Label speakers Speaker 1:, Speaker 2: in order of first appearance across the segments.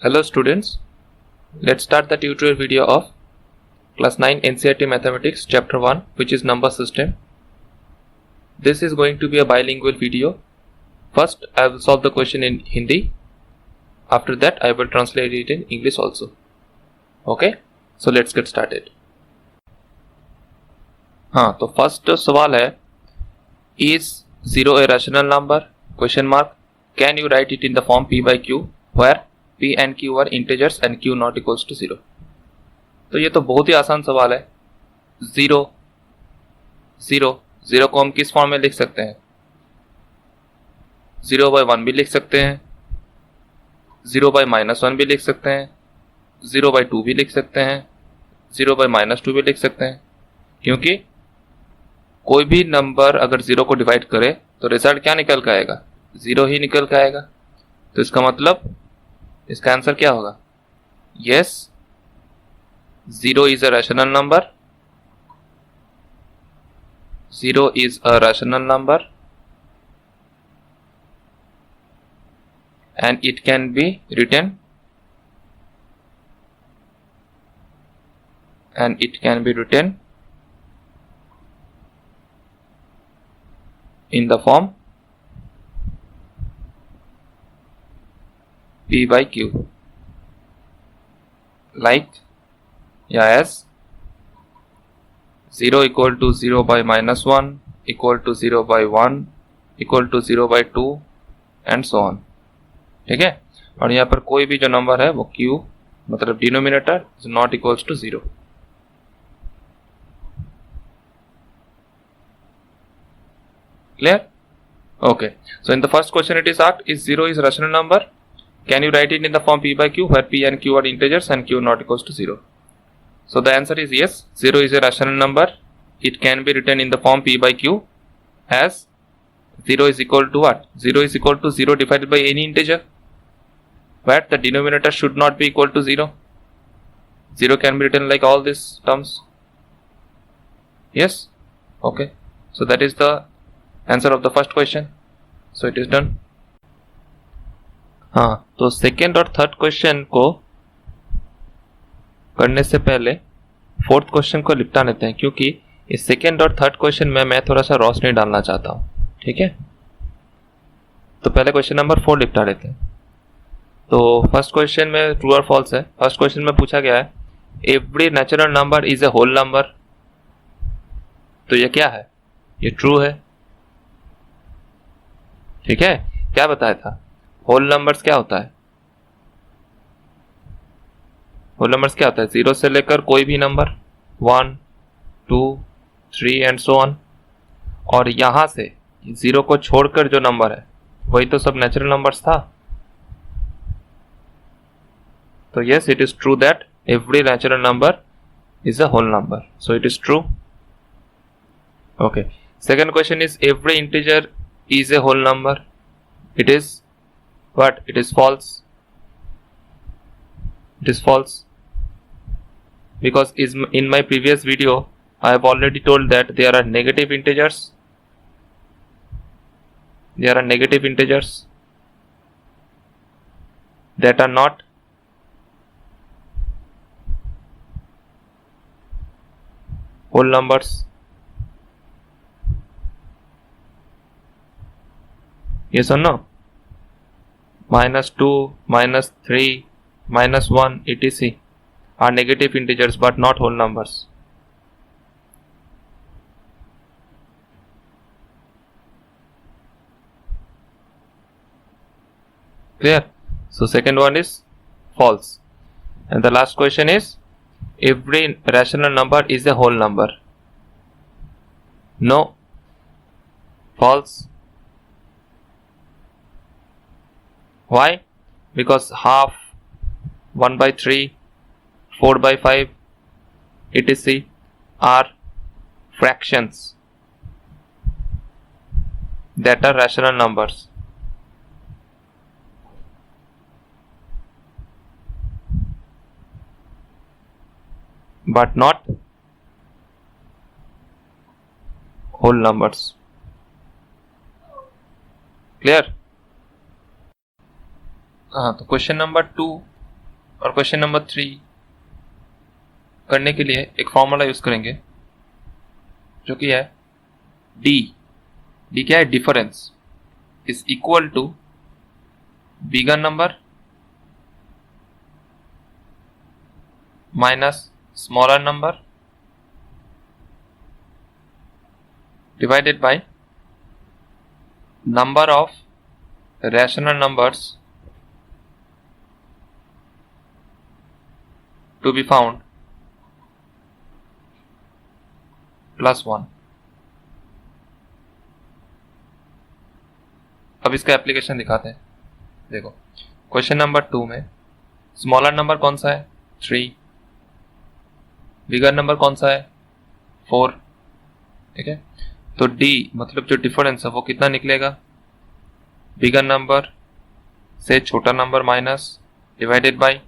Speaker 1: Hello students, let's start the tutorial video of class 9 NCERT Mathematics chapter 1, which is number system. This is going to be a bilingual video. First I will solve the question in Hindi. After that I will translate it in English also. Okay, so let's get started. हाँ, तो first सवाल है, is 0 a rational number? Question mark. Can you write it in the form p by q where p and q are integers and q not equals to 0? तो ये तो बहुत ही आसान सवाल है. जीरो को हम किस फॉर्म में लिख सकते हैं? 0/1 भी लिख सकते हैं, 0/-1 भी लिख सकते हैं, 0/2 भी लिख सकते हैं, 0/-2 भी लिख सकते हैं. क्योंकि कोई भी नंबर अगर 0 को डिवाइड करे तो रिजल्ट क्या निकल के आएगा? 0 ही निकल के आएगा. तो इसका मतलब इसका आंसर क्या होगा? Yes, 0 is a rational number. 0 is a rational number and it can be written in the form p by q, like as 0 equal to 0/-1 equal to 0/1 equal to 0/2 and so on. ठीक है. और यहाँ पर कोई भी जो number है वो q मतलब denominator is not equals to 0. Clear? Okay. So in the first question it is asked, is 0 is rational number? Can you write it in the form p by q where p and q are integers and q not equals to 0? So the answer is yes, 0 is a rational number. It can be written in the form p by q as 0 is equal to what? 0 is equal to 0 divided by any integer, where the denominator should not be equal to 0. 0 can be written like all these terms. Yes? Okay. So that is the answer of the first question. So it is done. हाँ, तो second और third question को करने से पहले fourth question को निपटा लेते हैं, क्योंकि इस सेकेंड और थर्ड क्वेश्चन में मैं थोड़ा सा रोशनी डालना चाहता हूँ. ठीक है, तो पहले क्वेश्चन नंबर 4 निपटा लेते हैं. तो फर्स्ट क्वेश्चन में ट्रू और फॉल्स है. फर्स्ट क्वेश्चन में पूछा गया है, every natural number is a whole number. तो ये क्या है? ये ट्रू है. ठीक है, क्या बताया था? होल नंबर्स क्या होता है? होल नंबर्स क्या होता है? 0 से लेकर कोई भी नंबर 1, 2, 3 एंड सो ऑन. और यहां से 0 को छोड़कर जो नंबर है वही तो सब नेचुरल नंबर्स था. तो yes, it is true that every natural number is a whole number. So it is true. Okay. Second question is every integer is a whole number. It is what? It is false. It is false because in my previous video I have already told that there are negative integers. There are negative integers that are not whole numbers. Yes or no? -2, -3, -1 etc. are negative integers but not whole numbers. Clear? So second one is false. And the last question is, every rational number is a whole number. No. False. Why? Because half, 1/3, 4/5 etc. are fractions that are rational numbers. But not whole numbers. Clear? तो question number 2 और question number 3 करने के लिए एक formula use करेंगे जो कि है डी क्या है, difference is equal to bigger number minus smaller number divided by number of rational numbers to be found plus 1। अब इसका एप्लीकेशन दिखाते हैं। देखो क्वेश्चन नंबर 2 में स्मॉलर नंबर कौन सा है 3, बिगर नंबर कौन सा है 4, ठीक है। तो डी मतलब जो डिफरेंस है वो कितना निकलेगा, बिगर नंबर से छोटा नंबर माइनस डिवाइडेड बाय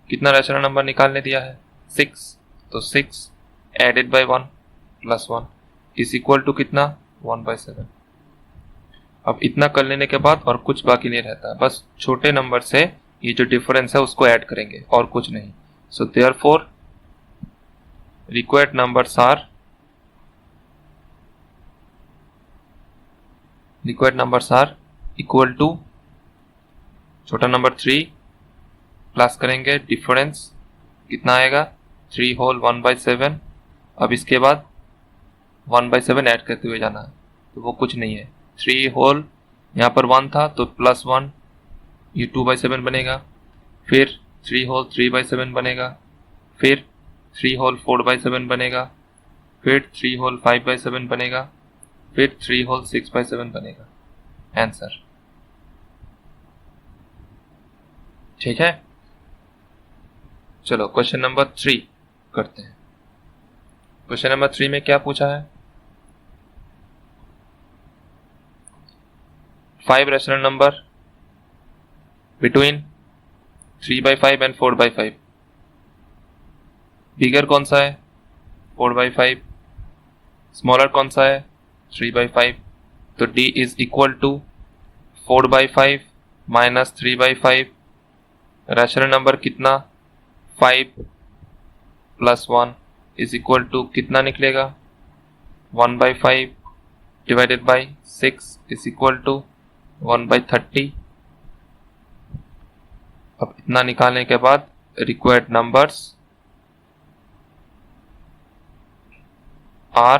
Speaker 1: कितना रैशनल नंबर निकालने दिया है 6, तो 6 added by 1 plus 1 is equal to कितना 1/7। अब इतना कर लेने के बाद और कुछ बाकी नहीं रहता, बस छोटे नंबर से ये जो डिफरेंस है उसको ऐड करेंगे और कुछ नहीं। So therefore required numbers are equal to छोटा नंबर 3 प्लस करेंगे डिफरेंस कितना आएगा 3 होल 1/7। अब इसके बाद 1/7 ऐड करते हुए जाना है, तो वो कुछ नहीं है। 3 होल यहाँ पर 1 था तो प्लस 1 ये 2/7 बनेगा, फिर 3 होल 3/7 बनेगा, फिर 3 होल 4/7 बनेगा, फिर 3 होल 5/7 बनेगा, फिर 3 होल 6/7 बनेगा। आंसर ठीक है। चलो क्वेश्चन नंबर 3 करते हैं। क्वेश्चन नंबर 3 में क्या पूछा है, 5 रैशनल नंबर बिटवीन 3/5 एंड 4/5। बिगर कौन सा है 4/5, स्मॉलर कौन सा है 3/5। तो d is equal to 4/5 minus 3/5। Rational number कितना 5 प्लस 1 इज इक्वल टू कितना निकलेगा 1/5 divided by 6 is equal to 1/30। अब इतना निकालने के बाद required numbers are,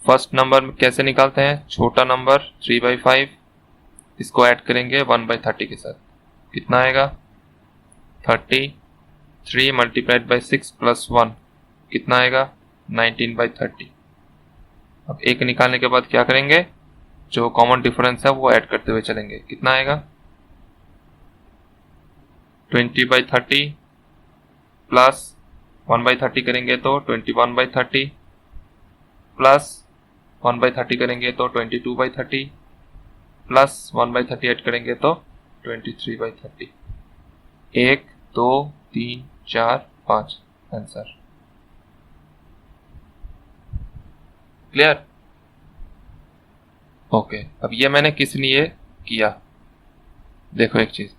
Speaker 1: first number में कैसे निकालते हैं, छोटा नंबर 3/5 इसको ऐड करेंगे 1/30 के साथ, कितना आएगा 30। 3 मल्टीप्लाइड बाई 6 प्लस 1 कितना आएगा 19/30। अब एक निकालने के बाद क्या करेंगे, जो कॉमन डिफरेंस है वो ऐड करते हुए चलेंगे, कितना आएगा 20/30 प्लस 1/30 करेंगे तो 21/30 प्लस 1/30 करेंगे तो 22/30 प्लस 1/30 ऐड करेंगे तो 23/30। 1 2 3 4 5 आंसर क्लियर। ओके, अब ये मैंने किस लिए किया, देखो एक चीज,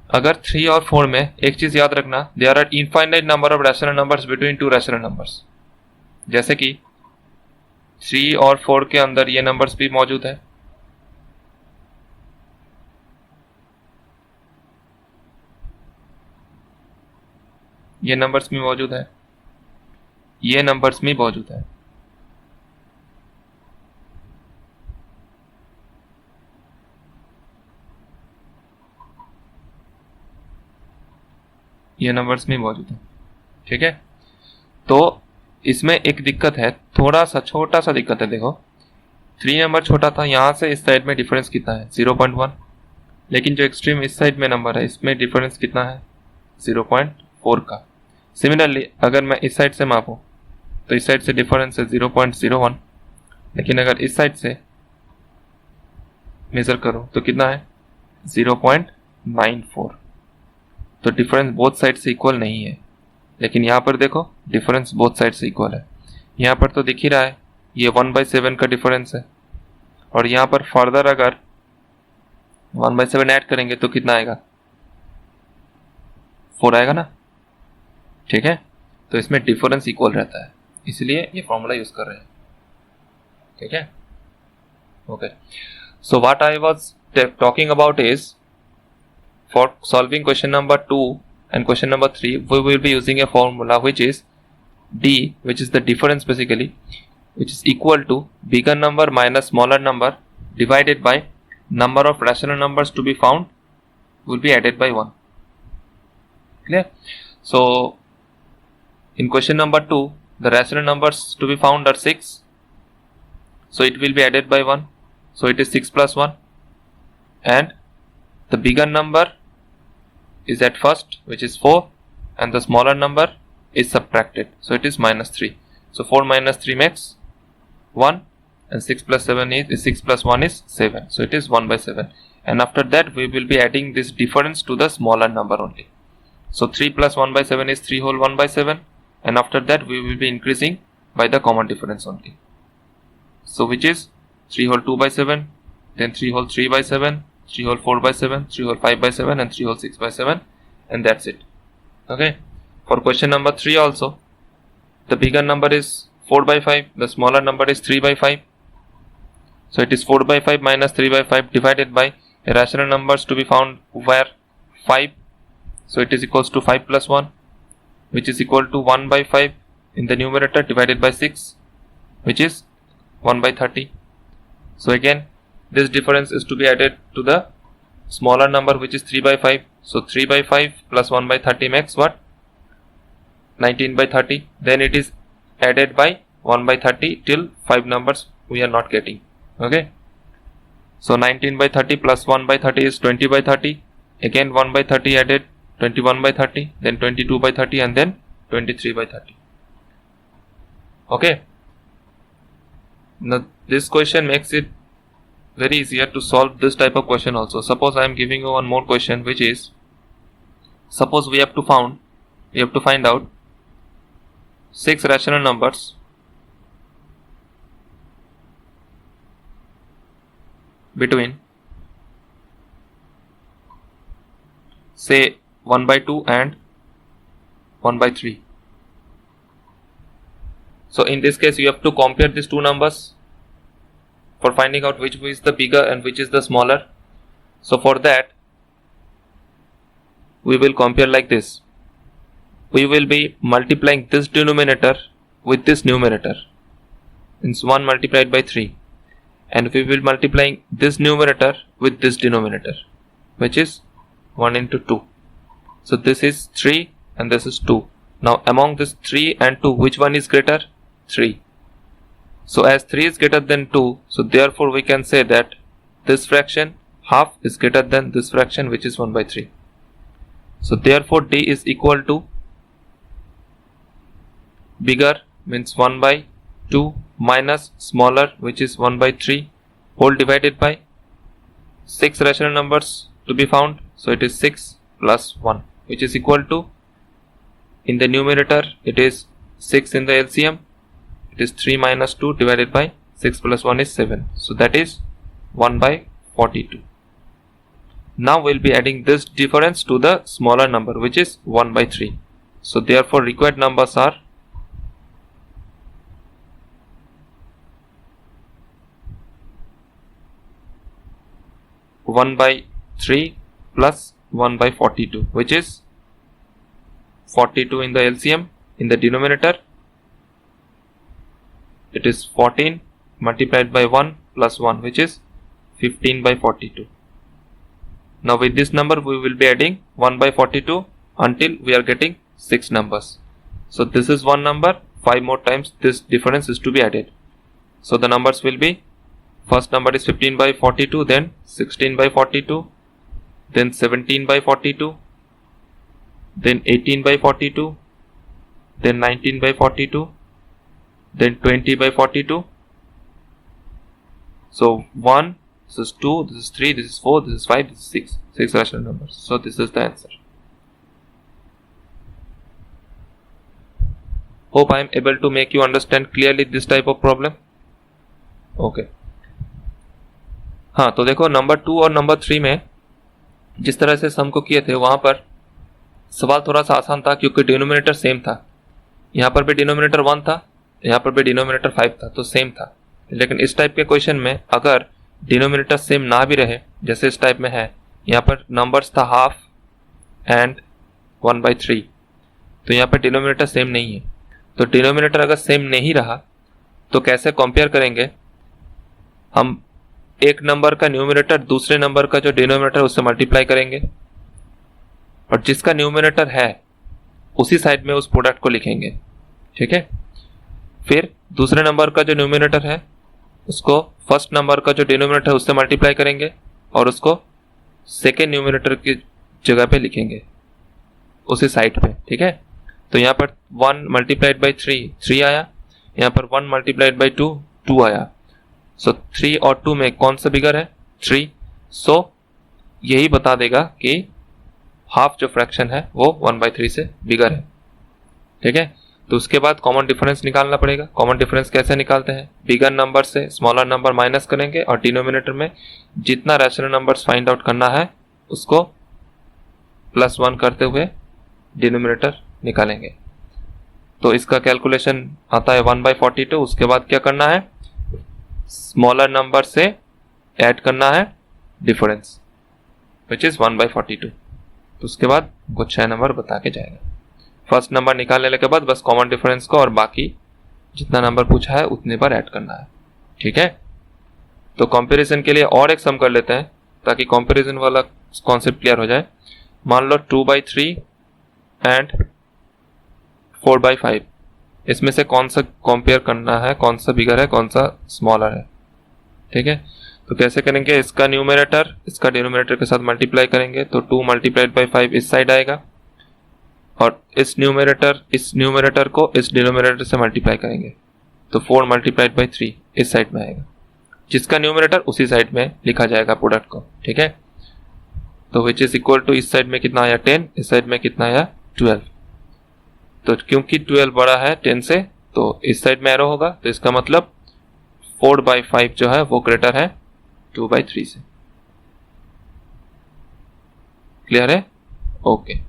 Speaker 1: अगर 3 और 4 में एक चीज याद रखना, there are infinite number of rational numbers between 2 rational numbers. जैसे कि 3 और 4 के अंदर ये नंबर्स भी मौजूद है, ये नंबर्स भी मौजूद है, ये नंबर्स भी मौजूद है। ये नंबर्स भी मौजूद है, ठीक है। तो इसमें एक दिक्कत है, थोड़ा सा छोटा सा दिक्कत है। देखो 3 नंबर छोटा था, यहां से इस साइड में डिफरेंस कितना है 0.1, लेकिन जो एक्सट्रीम इस साइड में नंबर है इसमें डिफरेंस कितना है 0.4 का। सिमिलरली अगर मैं इस साइड से मापूं तो इस साइड से डिफरेंस है 0.01, लेकिन अगर इस साइड से मेजर करूं तो कितना है 0.94। तो डिफरेंस बोथ साइड से इक्वल नहीं है, लेकिन यहाँ पर देखो डिफरेंस बोथ साइड से इक्वल है। यहाँ पर तो दिख ही रहा है ये 1/7 का डिफरेंस है, और यहाँ पर फर्दर अगर 1/7 ऐड करेंगे तो कितना आएगा 4 आएगा ना, ठीक है। तो इसमें डिफरेंस इक्वल रहता है, इसलिए ये फॉर्मूला यूज कर रहे हैं, ठीक है। Okay, so what I was talking about is for solving question number 2 and question number 3 we will be using a formula which is D, which is the difference basically, which is equal to bigger number minus smaller number divided by number of rational numbers to be found will be added by 1. Clear? So in question number 2 the rational numbers to be found are 6, so it will be added by 1, so it is 6 plus 1, and the bigger number is at first, which is 4, and the smaller number is subtracted, so it is minus 3. So 4 minus 3 makes 1, and 6 plus 7 is 6 plus 1 is 7, so it is 1 by 7. And after that we will be adding this difference to the smaller number only. So 3 plus 1 by 7 is 3 whole 1 by 7, and after that we will be increasing by the common difference only. So which is 3 whole 2 by 7, then 3 whole 3 by 7, 3 whole 4 by 7, 3 whole 5 by 7, and 3 whole 6 by 7, and that's it. Okay. For question number 3 also, the bigger number is 4 by 5, the smaller number is 3 by 5. So it is 4 by 5 minus 3 by 5 divided by a rational numbers to be found where 5. So it is equals to 5 plus 1, which is equal to 1 by 5 in the numerator divided by 6, which is 1 by 30. So again, this difference is to be added to the smaller number, which is 3 by 5. So 3 by 5 plus 1 by 30 makes what? 19 by 30. Then it is added by 1 by 30 till 5 numbers we are not getting. Okay. So 19 by 30 plus 1 by 30 is 20 by 30. Again 1 by 30 added, 21 by 30, then 22 by 30, and then 23 by 30. Okay. Now this question makes it very easier to solve this type of question also. Suppose I am giving you one more question, which is, suppose we have to find out 6 rational numbers between say 1 by 2 and 1 by 3. So in this case you have to compare these two numbers for finding out which is the bigger and which is the smaller. So for that we will compare like this. We will be multiplying this denominator with this numerator. It's 1 multiplied by 3, and we will multiplying this numerator with this denominator, which is 1 into 2. So this is 3 and this is 2. Now among this 3 and 2, which one is greater? 3. So as 3 is greater than 2, so therefore we can say that this fraction half is greater than this fraction, which is 1 by 3. So therefore D is equal to bigger means 1 by 2 minus smaller, which is 1 by 3, whole divided by 6 rational numbers to be found. So it is 6 plus 1, which is equal to, in the numerator it is 6, in the LCM it is 3 minus 2 divided by 6 plus 1 is 7. So that is 1 by 42. Now we'll be adding this difference to the smaller number, which is 1 by 3. So therefore required numbers are one by 3 plus 1 by 42, which is 42 in the LCM. In the denominator it is 14 multiplied by 1 plus 1, which is 15 by 42. Now with this number we will be adding 1 by 42 until we are getting 6 numbers. So this is one number, 5 more times this difference is to be added. So the numbers will be, first number is 15 by 42, then 16 by 42, then 17 by 42, then 18 by 42, then 19 by 42, then 20 by 42. So 1, this is 2, this is 3, this is 4, this is 5, this is 6. 6 rational numbers. So this is the answer. Hope I am able to make you understand clearly this type of problem. Okay. हाँ, तो देखो number 2 और number 3 में जिस तरह से सम को किए थे वहां पर सवाल थोड़ा सा आसान था क्योंकि डिनोमिनेटर सेम था। यहाँ पर भी डिनोमिनेटर 1 था, यहाँ पर भी डिनोमिनेटर 5 था, तो सेम था। लेकिन इस टाइप के क्वेश्चन में अगर डिनोमिनेटर सेम ना भी रहे, जैसे इस टाइप में है, यहाँ पर नंबर्स था हाफ एंड 1/3, तो यहाँ पर डिनोमिनेटर सेम नहीं है। तो डिनोमिनेटर अगर सेम नहीं रहा तो कैसे कंपेयर करेंगे? हम एक नंबर का न्यूमरेटर दूसरे नंबर का जो डिनोमिनेटर उससे मल्टीप्लाई करेंगे और जिसका न्यूमरेटर है उसी साइड में उस प्रोडक्ट को लिखेंगे, ठीक है। फिर दूसरे नंबर का जो न्यूमरेटर है उसको फर्स्ट नंबर का जो डिनोमिनेटर है उससे मल्टीप्लाई करेंगे और उसको सेकेंड न्यूमरेटर की जगह पे लिखेंगे उसी साइड पे, ठीक है। तो यहाँ पर 1 मल्टीप्लाइड बाई 3 आया, यहाँ पर 1 मल्टीप्लाइड बाई 2 आया। सो 3 और 2 में कौन सा बिगर है? 3। सो यही बता देगा कि हाफ जो फ्रैक्शन है वो 1/3 से बिगर है, ठीक है। तो उसके बाद कॉमन डिफरेंस निकालना पड़ेगा। कॉमन डिफरेंस कैसे निकालते हैं? बिगर नंबर से स्मॉलर नंबर माइनस करेंगे और डिनोमिनेटर में जितना रैशनल नंबर्स फाइंड आउट करना है उसको +1 करते हुए डिनोमिनेटर निकालेंगे। तो इसका कैलकुलेशन आता है 1/42। उसके बाद क्या करना है? स्मॉलर नंबर से ऐड करना है डिफरेंस विच इज 1/42। तो उसके बाद वो 6 नंबर बता के जाएगा। फर्स्ट नंबर निकालने के बाद बस कॉमन डिफरेंस को और बाकी जितना नंबर पूछा है उतने बार ऐड करना है, ठीक है। तो कंपैरिजन के लिए और एक सम कर लेते हैं ताकि कंपैरिजन वाला कॉन्सेप्ट क्लियर हो जाए। मान लो 2/3 एंड 4/5, इसमें से कौन सा कंपेयर करना है, कौन सा बिगर है, कौन सा स्मॉलर है, ठीक है। तो कैसे करेंगे? इसका न्यूमरेटर इसका डिनोमिनेटर के साथ मल्टीप्लाई करेंगे तो 2 मल्टीप्लाइड बाई 5 इस साइड आएगा और इस न्यूमरेटर को इस डिनोमिनेटर से मल्टीप्लाई करेंगे तो 4 मल्टीप्लाइड बाई 3 इस साइड में आएगा, जिसका न्यूमरेटर उसी साइड में लिखा जाएगा प्रोडक्ट को, ठीक है। तो विच इज इक्वल टू इस साइड में कितना आया 10, इस साइड में कितना आया 12। तो क्योंकि 12 बड़ा है 10 से तो इस साइड में एरो होगा, तो इसका मतलब 4/5 जो है वो ग्रेटर है 2/3 से। क्लियर है? ओके।